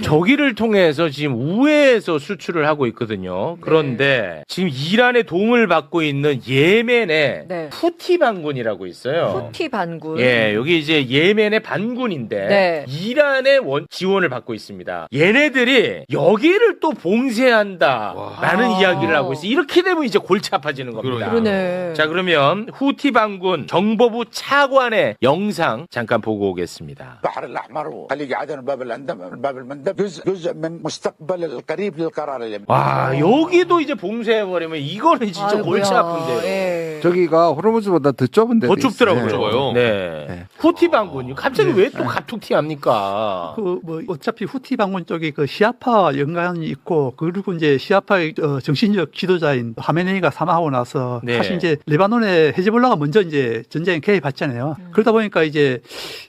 저기를 통해서 지금 우회에서 수출을 하고 있거든요. 그런데 지금 이란의 도움을 받고 있는 예멘의 후티 반군이라고 있어요. 후티 반군. 예, 여기 이제 예멘의 반군인데 이란의 지원을 받고 있습니다. 얘네들이 여기를 또 봉쇄한다라는 이야기를 하고 있어요. 이렇게 되면 이제 골치 아파지는 겁니다. 그러네. 자, 그러면 후티 반군 정보부 차관의 영상 잠깐 보고 오겠습니다. البحر الأحمر خليج عدن وباب المندب جزء من مستقبل القريب للقرار اليمني. 와, 여기도 이제 봉쇄해버리면 이거는 진짜 골치 아픈데요. 저기가 호르무즈보다 더 좁은데. 더 좁더라고요. 좁아요. 네. 후티 반군이 갑자기 왜 또 갑툭튀 합니까? 어차피 후티 반군 쪽에 그 시아파 연관이 있고 그리고 이제 시아파의 정신적 지도자인 하메네이가 사망하고 나서 사실 이제 레바논의 헤즈볼라가 먼저 이제 전쟁에 개입했잖아요. 그러다 보니까 이제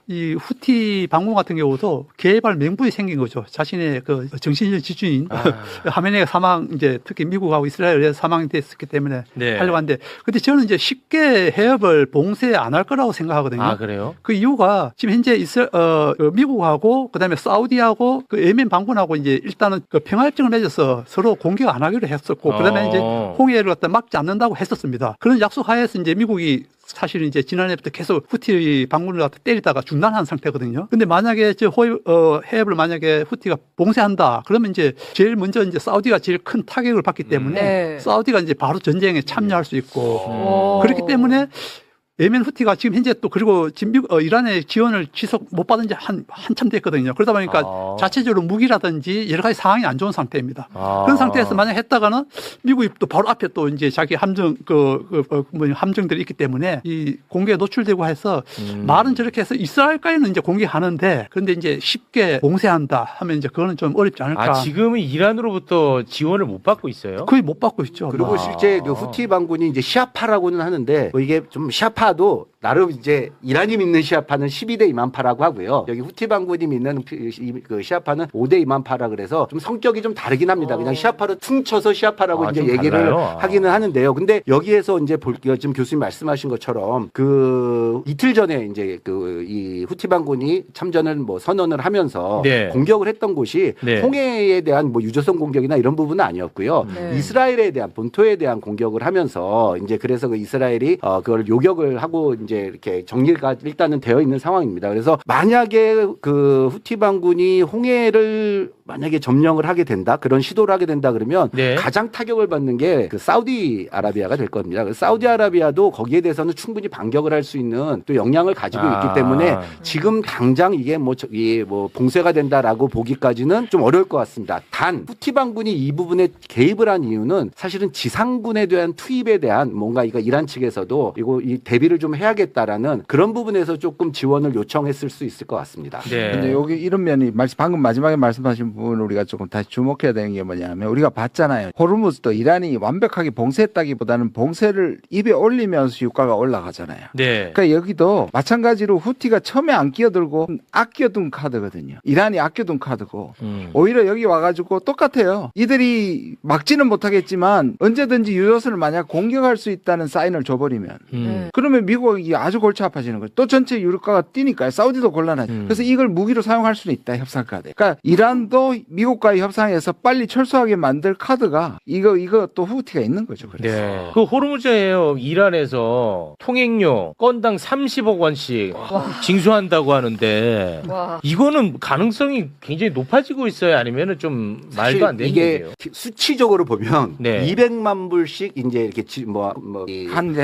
이 후티 반군 같은 경우도 개입할 명분이 생긴 거죠. 자신의 그 정신적 지주인 하메네이가 이제 특히 미국하고 이스라엘에 사망이 됐었기 때문에 하려고 하는데 근데 저는 이제 쉽게 해협을 봉쇄 안 할 거라고 생각하거든요. 아, 그래요? 그 이유가 지금 현재 미국하고 그다음에 사우디하고 그 예멘 반군하고 이제 일단은 그 평화협정을 맺어서 서로 공격 안 하기로 했었고 그다음에 이제 홍해를 갖다 막지 않는다고 했었습니다. 그런 약속하에서 이제 미국이 사실 이제 지난해부터 계속 후티 반군을 갖다 때리다가 중단한 상태거든요. 근데 만약에 해협을 만약에 후티가 봉쇄한다, 그러면 이제 제일 먼저 이제 사우디가 제일 큰 타격을 받기 때문에 사우디가 이제 바로 전쟁에 참여할 수 있고 그렇기 때문에 예멘 후티가 지금 현재 또 그리고 지금 이란의 지원을 지속 못 받은 지 한참 됐거든요. 그러다 보니까 자체적으로 무기라든지 여러 가지 상황이 안 좋은 상태입니다. 그런 상태에서 만약 했다가는 미국이 또 바로 앞에 또 이제 자기 함정 함정들이 있기 때문에 이 공개에 노출되고 해서 말은 저렇게 해서 이스라엘까지는 이제 공개하는데 그런데 이제 쉽게 봉쇄한다 하면 이제 그거는 좀 어렵지 않을까. 지금은 이란으로부터 지원을 못 받고 있어요? 거의 못 받고 있죠. 그리고 실제 그 후티 반군이 이제 시아파라고는 하는데 이게 좀 시아파도 나름 이제 이란이 믿는 시아파는 12대 이만파라고 하고요. 여기 후티 반군이 믿는 그 시아파는 5대 이만파라 그래서 좀 성격이 좀 다르긴 합니다. 그냥 시아파를 퉁쳐서 시아파라고 이제 얘기를 달라요? 하기는 하는데요. 근데 여기에서 이제 지금 교수님 말씀하신 것처럼 그 이틀 전에 이제 그 이 후티 반군이 참전을 뭐 선언을 하면서 네. 공격을 했던 곳이 네. 홍해에 대한 뭐 유조선 공격이나 이런 부분은 아니었고요. 네. 이스라엘에 대한 본토에 대한 공격을 하면서 이제 그래서 그 이스라엘이 그걸 요격을 하고 이제 이렇게 정리가 일단은 되어 있는 상황입니다. 그래서 만약에 그 후티 반군이 홍해를 만약에 점령을 하게 된다, 그런 시도를 하게 된다 그러면 네. 가장 타격을 받는 게 그 사우디아라비아가 될 겁니다. 사우디아라비아도 거기에 대해서는 충분히 반격을 할 수 있는 또 역량을 가지고 있기 때문에 지금 당장 이게 뭐 봉쇄가 된다라고 보기까지는 좀 어려울 것 같습니다. 단 후티 반군이 이 부분에 개입을 한 이유는 사실은 지상군에 대한 투입에 대한 뭔가 이란 측에서도 이 대비를 좀 해야겠다라는 그런 부분에서 조금 지원을 요청했을 수 있을 것 같습니다. 네. 근데 여기 이런 면이 방금 마지막에 말씀하신 부분을 우리가 조금 다시 주목해야 되는 게 뭐냐면 우리가 봤잖아요. 호르무즈도 이란이 완벽하게 봉쇄했다기보다는 봉쇄를 입에 올리면서 유가가 올라가잖아요. 네. 그러니까 여기도 마찬가지로 후티가 처음에 안 끼어들고 아껴둔 카드거든요. 이란이 아껴둔 카드고 오히려 여기 와가지고 똑같아요. 이들이 막지는 못하겠지만 언제든지 유조선을 만약 공격할 수 있다는 사인을 줘버리면 그러면 미국이 아주 골치 아파지는 거죠. 또 전체 유가가 뛰니까 사우디도 곤란하죠. 그래서 이걸 무기로 사용할 수는 있다, 협상카드. 그러니까 이란도 미국과의 협상에서 빨리 철수하게 만들 카드가 이거 또 후티가 있는 거죠. 그래서. 네. 그 호르무즈해협 이란에서 통행료 건당 30억 원씩 징수한다고 하는데 와. 이거는 가능성이 굉장히 높아지고 있어요? 아니면은 좀 말도 안 되는 이게 얘기예요? 수치적으로 보면 네. 200만 불씩 이제 이렇게 한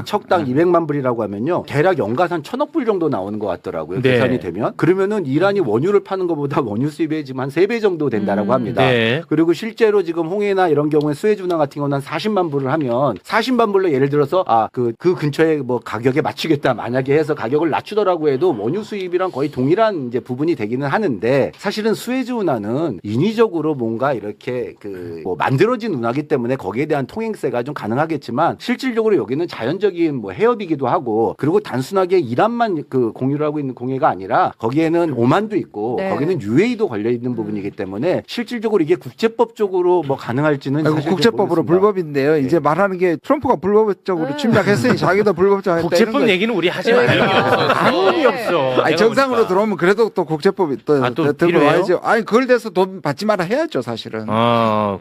척당 200만 불이라고 하면요. 대략 연가산 1,000억 불 정도 나오는 것 같더라고요. 네. 계산이 되면. 그러면은 이란이 원유를 파는 것보다 원유 수입이 지금 한 3배 정도 된다라고 합니다. 네. 그리고 실제로 지금 홍해나 이런 경우에 수에즈운항 같은 경우는 한 40만 불을 하면 40만 불로 예를 들어서 그 근처에 뭐 가격에 맞추겠다 만약에 해서 가격을 낮추더라고 해도 원유 수입이랑 거의 동일한 이제 부분이 되기는 하는데 사실은 수에즈운항은 인위적으로 뭔가 이렇게 뭐 만들어진 운하기 때문에 거기에 대한 통행세가 좀 가능하겠지만 실질적으로 여기는 자연적인 뭐 해협이기도 하고 그리고 단순하게 이란만 그 공유를 하고 있는 공해가 아니라 거기에는 오만도 있고 네. 거기는 UAE도 걸려 있는 부분이기 때문에 실질적으로 이게 국제법적으로 뭐 가능할지는 사실 좀 국제법으로 모르겠습니다. 불법인데요. 이제 말하는 게 트럼프가 불법적으로 침략했으니 자기도 불법적으로 했다. 이런 국제법 거. 얘기는 우리 하지 말아요. 아무 의미 없어. 아니 내가 정상으로 보니까. 들어오면 그래도 또 국제법이 또 또 들어와야죠. 아니 그걸 대해서 돈 받지 마라 해야죠 사실은.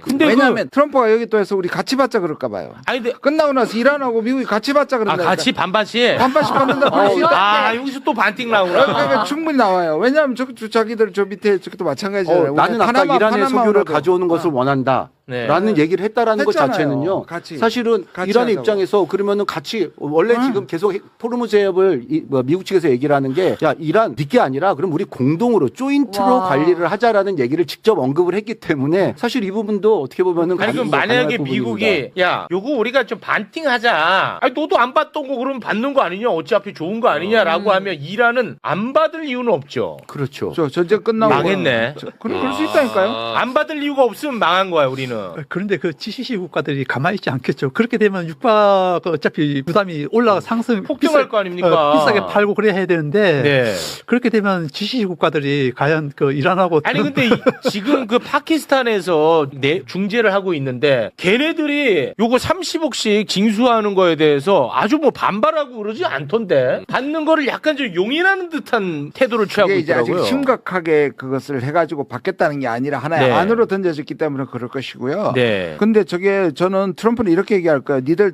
근데 왜냐하면 트럼프가 여기 또 해서 우리 같이 받자 그럴까 봐요. 아니 근데 끝나고 나서 이란하고 미국이 같이 받자 그런다. 같이 반반씩. 반반씩 받는다. 그럴 수 있다. 여기서 또 반띵 나오나? 그러니까 충분히 나와요. 왜냐하면 자기들 저 밑에 저것도 마찬가지잖아요. 나는 아까 이란의 석유를 가져오는 것을 원한다. 네. 라는 얘기를 했다라는 것 했잖아요. 자체는요. 같이. 사실은 같이 이란의 하자고. 입장에서 그러면은 같이 원래 지금 계속 호르무즈 해협을 미국 측에서 얘기를 하는 게 야 이란 네게 아니라 그럼 우리 공동으로 조인트로 와. 관리를 하자라는 얘기를 직접 언급을 했기 때문에 사실 이 부분도 어떻게 보면은 아니 그럼 만약에 미국이 야 요거 우리가 좀 반띵하자. 아니 너도 안 받던 거 그러면 받는 거 아니냐? 어차피 좋은 거 아니냐라고 하면 이란은 안 받을 이유는 없죠. 그렇죠. 저 전쟁 끝나고 망했네. 그럴 수 있다니까요. 안 받을 이유가 없으면 망한 거야 우리는. 그런데 그 GCC 국가들이 가만히 있지 않겠죠. 그렇게 되면 유가가 어차피 부담이 올라가 상승 폭등할 거 아닙니까? 비싸게 팔고 그래야 해야 되는데 네. 그렇게 되면 GCC 국가들이 과연 그 이란하고 아니 근데 지금 그 파키스탄에서 중재를 하고 있는데 걔네들이 요거 30억씩 징수하는 거에 대해서 아주 뭐 반발하고 그러지 않던데 받는 거를 약간 좀 용인하는 듯한 태도를 취하고 이게 이제 있더라고요. 아직 심각하게 그것을 해가지고 받겠다는 게 아니라 하나의 네. 안으로 던져졌기 때문에 그럴 것이고 것이고요. 네. 근데 저게 저는 트럼프는 이렇게 얘기할 거예요. 니들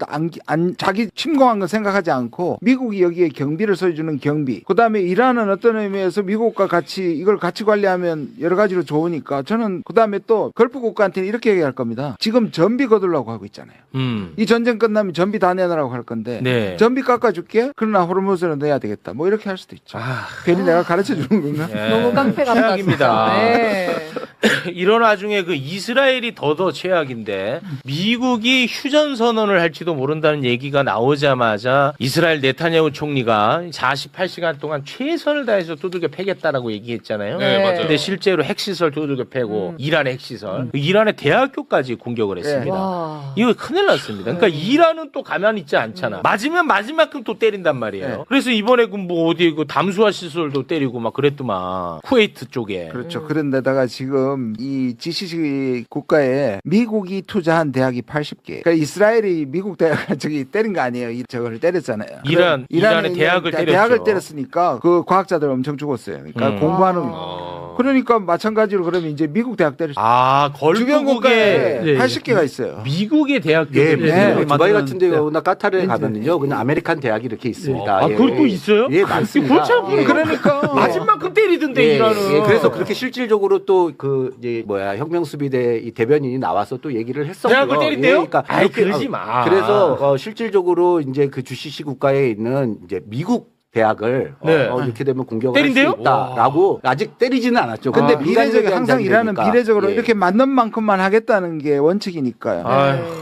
자기 침공한 거 생각하지 않고 미국이 여기에 경비를 서주는 경비. 그다음에 이란은 어떤 의미에서 미국과 같이 이걸 같이 관리하면 여러 가지로 좋으니까 저는 그다음에 또 걸프 국가한테는 이렇게 얘기할 겁니다. 지금 전비 거두려고 하고 있잖아요. 이 전쟁 끝나면 전비 다 내놔라고 할 건데 네. 전비 깎아줄게. 그러나 호르무즈는 넣어야 되겠다. 뭐 이렇게 할 수도 있죠. 괜히 내가 가르쳐 주는 건가? 너무 깡패 같다. 최악입니다. 네. 이런 와중에 그 이스라엘이 더 최악인데 미국이 휴전 선언을 할지도 모른다는 얘기가 나오자마자 이스라엘 네타냐후 총리가 48시간 동안 최선을 다해서 두들겨 패겠다라고 얘기했잖아요. 네, 맞아요. 근데 실제로 핵시설 두들겨 패고 이란의 핵시설, 이란의 대학교까지 공격을 했습니다. 와. 이거 큰일 났습니다. 그러니까 이란은 또 가만히 있지 않잖아. 맞으면 맞은 만큼 또 때린단 말이에요. 그래서 이번에 그 뭐 어디 그 담수화 시설도 때리고 막 그랬더만 쿠웨이트 쪽에. 그렇죠. 그런데다가 지금 이 GCC 국가에 미국이 투자한 대학이 80개. 그러니까 이스라엘이 미국 대학을 저기 때린 거 아니에요. 저걸 때렸잖아요. 이란의 대학을 때렸죠. 대학을 때렸으니까 그 과학자들 엄청 죽었어요. 그러니까 공부하는. 그러니까 마찬가지로 그러면 이제 미국 대학 때렸죠. 주변 국가에 80개가 있어요. 미국의 대학교. 예, 네. 두바이 같은 데나 카타르에 가면은요, 그냥 아메리칸 대학이 이렇게 있습니다. 아, 그것도 있어요? 예, 맞습니다. 그렇지 않고 예. 그러니까 맞은 만큼 때리던데 이란은. 예, 그래서 그렇게 실질적으로 또 그 이제 혁명수비대 이 대변인이 나와서 또 얘기를 했었고요. 대학을 때린대요? 그러니까 아이, 그러지 마. 그래서 실질적으로 이제 그 GCC 국가에 있는 이제 미국 대학을 이렇게 되면 공격을 할 수 있다라고 아직 때리지는 않았죠. 근데 민간인에 비례적 대한 항상 이란은 장기니까. 비례적으로 예. 이렇게 맞는 만큼만 하겠다는 게 원칙이니까요.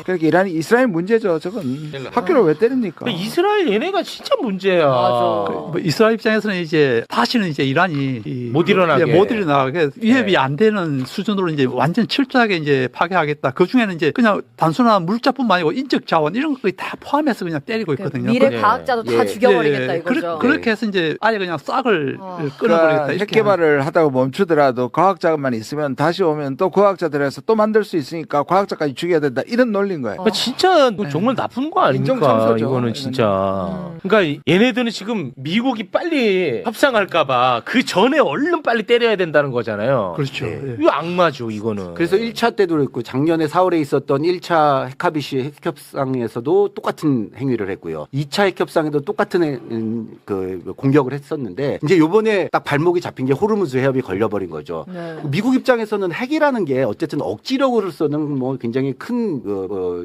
그러니까 이란이 이스라엘 문제죠. 저건 학교를 왜 때립니까? 이스라엘 얘네가 진짜 문제야. 뭐 이스라엘 입장에서는 이제 다시는 이제 이란이 못 일어나게. 못 일어나게 위협이 안 되는 수준으로 이제 완전 철저하게 이제 파괴하겠다. 그 중에는 이제 그냥 단순한 물자뿐만 아니고 인적 자원 이런 것까지 다 포함해서 그냥 때리고 있거든요. 미래 과학자도 다 죽여버리겠다 이거죠. 그렇게 해서 이제 아예 그냥 싹을 끊어버리겠다. 그러니까 핵 개발을 하다가 멈추더라도 과학자만 있으면 다시 오면 또 과학자들에서 또 만들 수 있으니까 과학자까지 죽여야 된다. 이런 논리인 거예요. 진짜 정말 나쁜 거 아닙니까? 인정청소죠. 이거는 진짜. 그러니까 얘네들은 지금 미국이 빨리 협상할까봐 그 전에 얼른 빨리 때려야 된다는 거잖아요. 그렇죠. 이거 악마죠, 이거는. 그래서 1차 때도 그랬고 작년에 4월에 있었던 1차 핵합의시 핵협상에서도 똑같은 행위를 했고요. 2차 핵협상에도 똑같은 그 공격을 했었는데 이제 요번에 딱 발목이 잡힌 게 호르무즈 해협이 걸려버린 거죠. 미국 입장에서는 핵이라는 게 어쨌든 억지력으로서는 뭐 굉장히 큰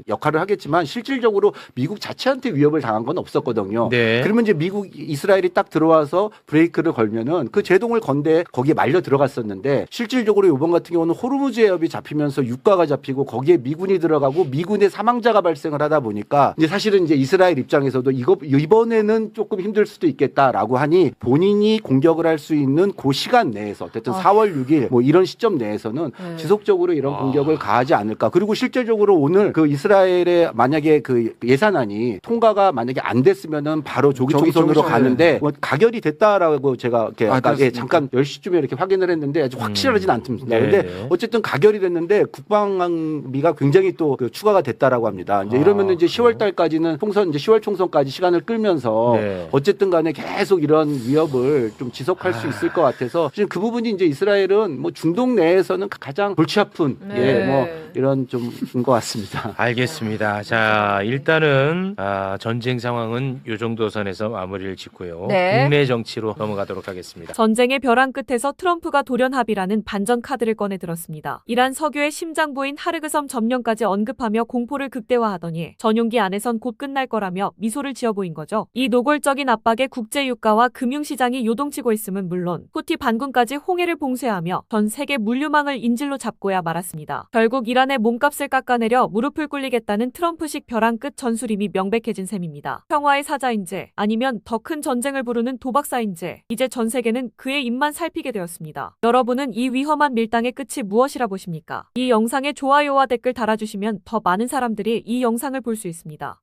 역할을 하겠지만 실질적으로 미국 자체한테 위협을 당한 건 없었거든요. 그러면 이제 이스라엘이 딱 들어와서 브레이크를 걸면은 그 제동을 건데 거기에 말려 들어갔었는데 실질적으로 이번 같은 경우는 호르무즈 해협이 잡히면서 유가가 잡히고 거기에 미군이 들어가고 미군의 사망자가 발생을 하다 보니까 이제 사실은 이제 이스라엘 입장에서도 이번에는 조금 힘들 수도 있겠다라고 하니 본인이 공격을 할 수 있는 그 시간 내에서 어쨌든 4월 6일 뭐 이런 시점 내에서는 지속적으로 이런 공격을 가하지 않을까. 그리고 실제적으로 오늘 그 이스라엘의 만약에 그 예산안이 통과가 만약에 안 됐으면은 바로 조기 총선으로 가는데 뭐 가결이 됐다라고 제가 이렇게 아까 잠깐 10시쯤에 이렇게 확인을 했는데 아직 확실하진 않습니다. 근데 어쨌든 가결이 됐는데 국방비가 굉장히 또 그 추가가 됐다라고 합니다. 이제 이러면은 이제 10월 달까지는 총선 이제 10월 총선까지 시간을 끌면서 어쨌든 간에 계속 이런 위협을 좀 지속할 수 있을 것 같아서 지금 그 부분이 이제 이스라엘은 뭐 중동 내에서는 가장 골치 아픈 뭐 이런 좀인 것 같습니다. 알겠습니다. 자, 일단은 전쟁 상황은 요 정도 선에서 마무리를 짓고요. 국내 정치로 넘어가도록 하겠습니다. 전쟁의 벼랑 끝에서 트럼프가 돌연 합의라는 반전 카드를 꺼내 들었습니다. 이란 석유의 심장부인 하르그섬 점령까지 언급하며 공포를 극대화하더니 전용기 안에선 곧 끝날 거라며 미소를 지어 보인 거죠. 이 노골적인 압박에 국제 유가와 금융시장이 요동치고 있음은 물론 후티 반군까지 홍해를 봉쇄하며 전 세계 물류망을 인질로 잡고야 말았습니다. 결국 이란의 몸값을 깎아내려 무릎을 꿇리겠다는 트럼프식 벼랑 끝 전술임이 명백해진 셈입니다. 평화의 사자인지 아니면 더 큰 전쟁을 부르는 도박사인지 이제 전 세계는 그의 입만 살피게 되었습니다. 여러분은 이 위험한 밀당의 끝이 무엇이라 보십니까? 이 영상에 좋아요와 댓글 달아주시면 더 많은 사람들이 이 영상을 볼 수 있습니다.